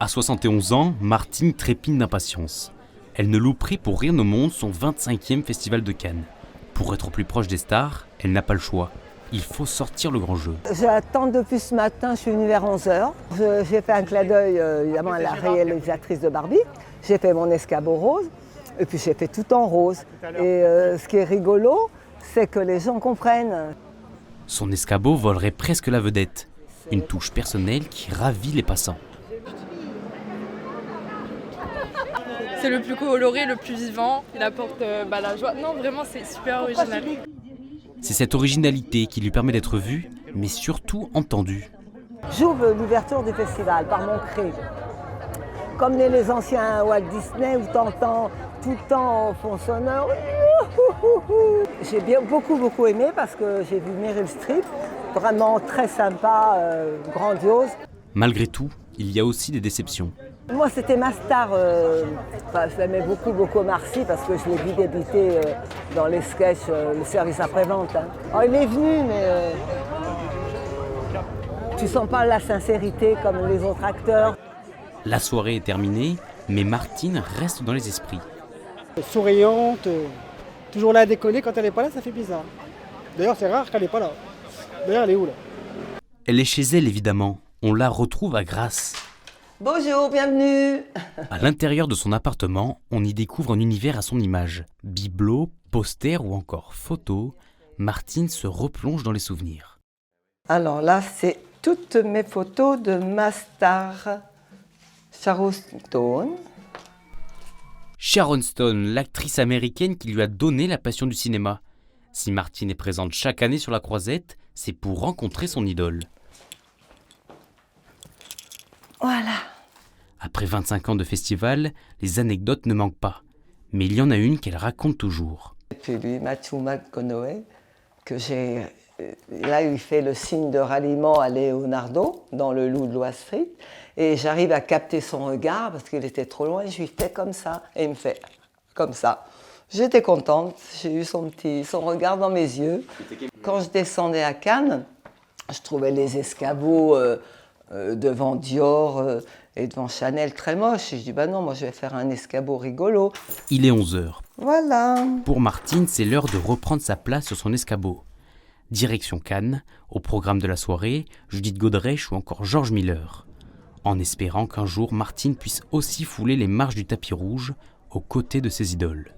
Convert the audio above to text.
À 71 ans, Martine trépigne d'impatience. Elle ne louperait pour rien au monde son 25e festival de Cannes. Pour être au plus proche des stars, elle n'a pas le choix. Il faut sortir le grand jeu. J'attends depuis ce matin, je suis venue vers 11h. J'ai fait un clin d'œil évidemment à la réalisatrice de Barbie. J'ai fait mon escabeau rose et puis j'ai fait tout en rose. Et ce qui est rigolo, c'est que les gens comprennent. Son escabeau volerait presque la vedette. Une touche personnelle qui ravit les passants. C'est le plus coloré, le plus vivant, il apporte la joie. Non, vraiment, c'est super original. C'est cette originalité qui lui permet d'être vue, mais surtout entendue. J'ouvre l'ouverture du festival par mon cri. Comme les anciens Walt Disney où t'entends tout le temps au fond sonore. J'ai beaucoup aimé parce que j'ai vu Meryl Streep, vraiment très sympa, grandiose. Malgré tout, il y a aussi des déceptions. Moi, c'était ma star. Je l'aimais beaucoup Omar Sy parce que je l'ai vu débuter dans les sketchs, le service après-vente. Hein. Oh, il est venu, mais tu sens pas la sincérité comme les autres acteurs. La soirée est terminée, mais Martine reste dans les esprits. Souriante, toujours là à déconner. Quand elle n'est pas là, ça fait bizarre. D'ailleurs, c'est rare qu'elle n'est pas là. D'ailleurs, elle est où là? Elle est chez elle, évidemment. On la retrouve à Grasse. Bonjour, bienvenue. À l'intérieur de son appartement, on y découvre un univers à son image. Bibelots, posters ou encore photos, Martine se replonge dans les souvenirs. Alors là, c'est toutes mes photos de ma star, Sharon Stone. Sharon Stone, l'actrice américaine qui lui a donné la passion du cinéma. Si Martine est présente chaque année sur la Croisette, c'est pour rencontrer son idole. Voilà. Après 25 ans de festival, les anecdotes ne manquent pas. Mais il y en a une qu'elle raconte toujours. Et puis lui, Matthew McConaughey, que j'ai... Là, il fait le signe de ralliement à Leonardo, dans Le Loup de Wall Street. Et j'arrive à capter son regard, parce qu'il était trop loin, et je lui fais comme ça. Et il me fait comme ça. J'étais contente, j'ai eu son regard dans mes yeux. Quand je descendais à Cannes, je trouvais les escabeaux devant Dior et devant Chanel très moches. Et je dis, non, moi je vais faire un escabeau rigolo. Il est 11h. Voilà. Pour Martine, c'est l'heure de reprendre sa place sur son escabeau. Direction Cannes, au programme de la soirée, Judith Godrèche ou encore George Miller. En espérant qu'un jour Martine puisse aussi fouler les marches du tapis rouge aux côtés de ses idoles.